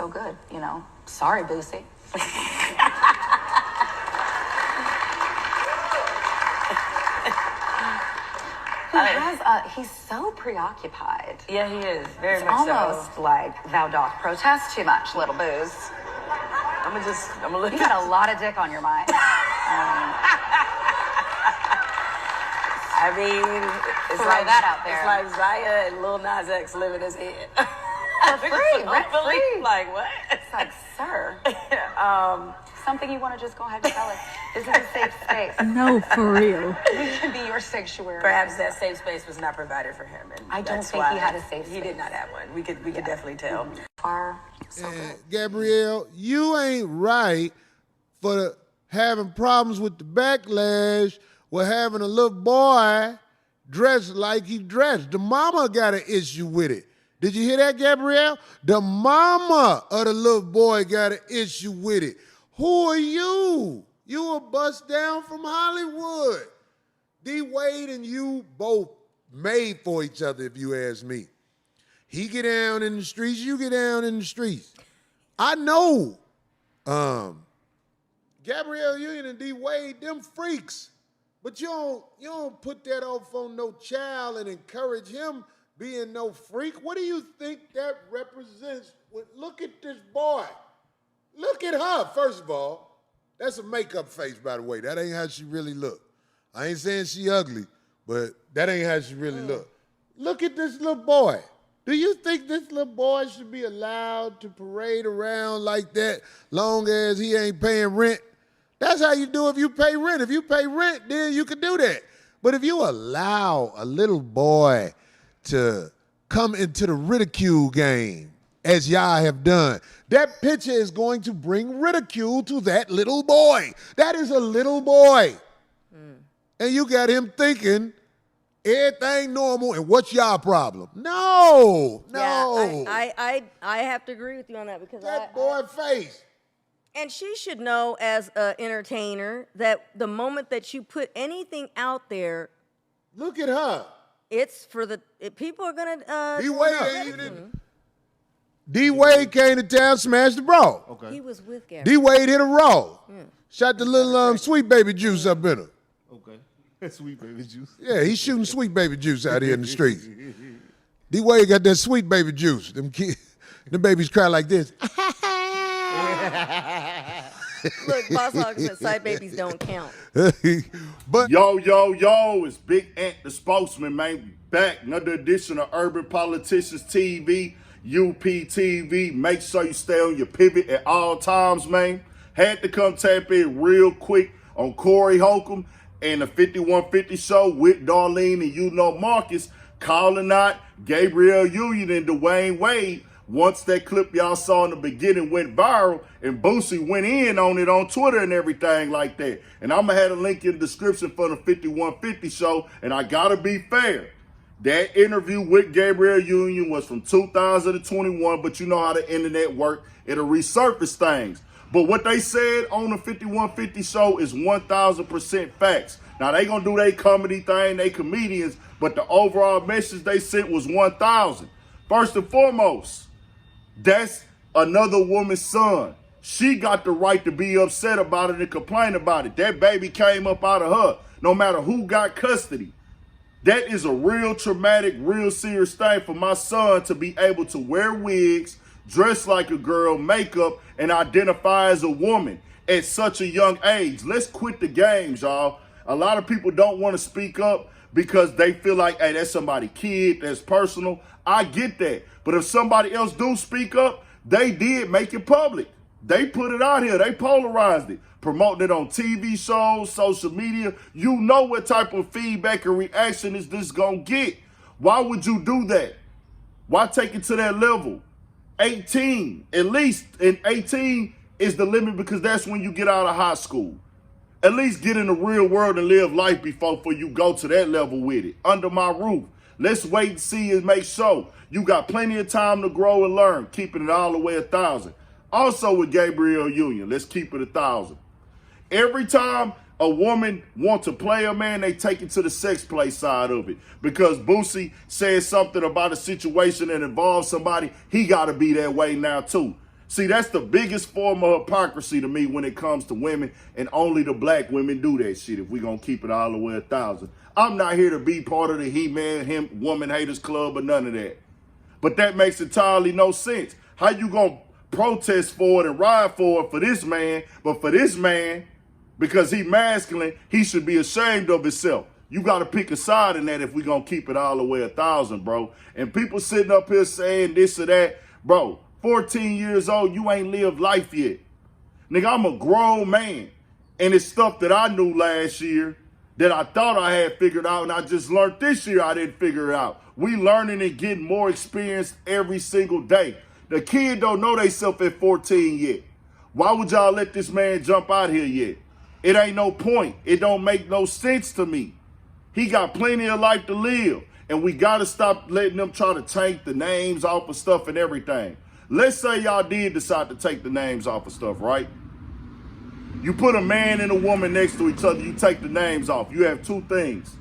so good, you know. Sorry, Boosie. He's so preoccupied. Yeah, he is. Very It's much so. almost like thou doth protest too much, little Booze. I'm gonna look. You got a lot of dick on your mind. I mean, it's Throw like that out there. It's like Zaya and Lil Nas X living his head. For free, rent free. Like what? It's like, sir. Something you want to just go ahead and tell us. This is a safe space. No, for real. We should be your sanctuary. Perhaps that safe space was not provided for him, and I don't that's think why he had a safe He space. did not have one. We could definitely tell. Far, so good. Gabrielle, you ain't right for having problems with the backlash with having a little boy dressed like he dressed. The mama got an issue with it. Did you hear that, Gabrielle? The mama of the little boy got an issue with it. Who are you? You a bust down from Hollywood. D. Wade and you both made for each other, if you ask me. He get down in the streets, you get down in the streets. I know Gabrielle Union and D. Wade, them freaks. But you don't put that off on no child and encourage him being no freak. What do you think that represents? Look at this boy. Look at her, first of all. That's a makeup face, by the way. That ain't how she really look. I ain't saying she ugly, but that ain't how she really look. Look at this little boy. Do you think this little boy should be allowed to parade around like that long as he ain't paying rent? That's how you do if you pay rent. If you pay rent, then you can do that. But if you allow a little boy to come into the ridicule game, as y'all have done, that picture is going to bring ridicule to that little boy. That is a little boy. And you got him thinking everything normal, and what's y'all problem? No. Yeah, I have to agree with you on that because That boy face. And she should know as an entertainer that the moment that you put anything out there, look at her. It's for the people are gonna. D. Wade came to town, smashed the bra. Okay. He was with Gary. D. Wade hit a raw. Shot the little sweet baby juice up in her. Okay. Sweet baby juice. Yeah, he's shooting sweet baby juice out here in the streets. D. Wade got that sweet baby juice. Them babies cry like this. Look, Boss Hog said side babies don't count. But yo, it's Big Ant the Spokesman, man. Back, another edition of Urban Politicians TV, UPTV. Make sure you stay on your pivot at all times, man. Had to come tap in real quick on Corey Holcomb and the 5150 show with Darlene and Maacus calling out Gabrielle Union and Dwayne Wade. Once that clip y'all saw in the beginning went viral and Boosie went in on it on Twitter and everything like that. And I'm going to have a link in the description for the 5150 show. And I got to be fair. That interview with Gabrielle Union was from 2021, but you know how the internet works. It'll resurface things. But what they said on the 5150 show is 1,000% facts. Now, they going to do their comedy thing, they comedians, but the overall message they sent was 1,000. First and foremost, that's another woman's son. She got the right to be upset about it and complain about it. That baby came up out of her, no matter who got custody. That is a real traumatic, real serious thing for my son to be able to wear wigs, dress like a girl, makeup, and identify as a woman at such a young age. Let's quit the games, y'all. A lot of people don't want to speak up because they feel like, hey, that's somebody's kid, that's personal. I get that. But if somebody else do speak up, they did make it public. They put it out here. They polarized it, promoting it on TV shows, social media. You know what type of feedback and reaction is this going to get. Why would you do that? Why take it to that level? 18, at least, and 18 is the limit because that's when you get out of high school. At least get in the real world and live life before you go to that level with it. Under my roof. Let's wait and see and make sure. You got plenty of time to grow and learn, keeping it all the way 1,000. Also with Gabrielle Union, let's keep it 1,000. Every time a woman wants to play a man, they take it to the sex play side of it. Because Boosie says something about a situation that involves somebody, he got to be that way now too. See, that's the biggest form of hypocrisy to me when it comes to women, and only the black women do that shit if we gonna keep it all the way 1,000. I'm not here to be part of the he-man, him, woman haters club or none of that. But that makes entirely no sense. How you gonna protest for it and ride for it for this man, but for this man, because he masculine, he should be ashamed of himself. You gotta pick a side in that if we gonna keep it all the way 1,000, bro. And people sitting up here saying this or that, bro, 14 years old, you ain't lived life yet. Nigga, I'm a grown man. And it's stuff that I knew last year that I thought I had figured out, and I just learned this year I didn't figure it out. We learning and getting more experience every single day. The kid don't know theyself at 14 yet. Why would y'all let this man jump out here yet? It ain't no point. It don't make no sense to me. He got plenty of life to live, and we got to stop letting them try to take the names off of stuff and everything. Let's say y'all did decide to take the names off of stuff, right? You put a man and a woman next to each other, you take the names off. You have two things.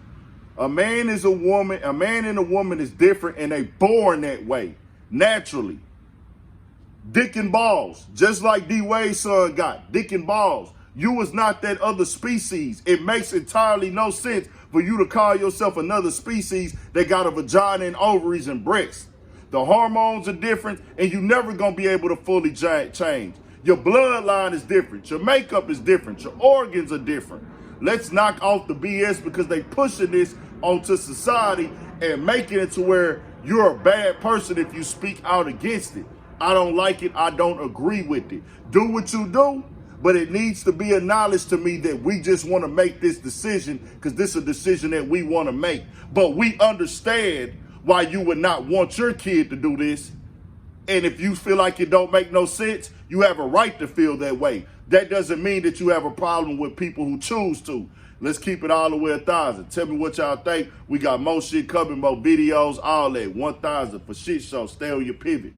A man and a woman is different, and they born that way, naturally. Dick and balls, just like D. Wade's son got, dick and balls. You was not that other species. It makes entirely no sense for you to call yourself another species that got a vagina and ovaries and breasts. The hormones are different, and you're never going to be able to fully change. Your bloodline is different. Your makeup is different. Your organs are different. Let's knock off the BS, because they pushing this onto society and making it to where you're a bad person if you speak out against it. I don't like it. I don't agree with it. Do what you do, but it needs to be acknowledged to me that we just want to make this decision because this is a decision that we want to make. But we understand why you would not want your kid to do this. And if you feel like it don't make no sense, you have a right to feel that way. That doesn't mean that you have a problem with people who choose to. Let's keep it all the way 1,000. Tell me what y'all think. We got more shit coming, more videos, all that. 1,000 for shit show. Stay on your pivot.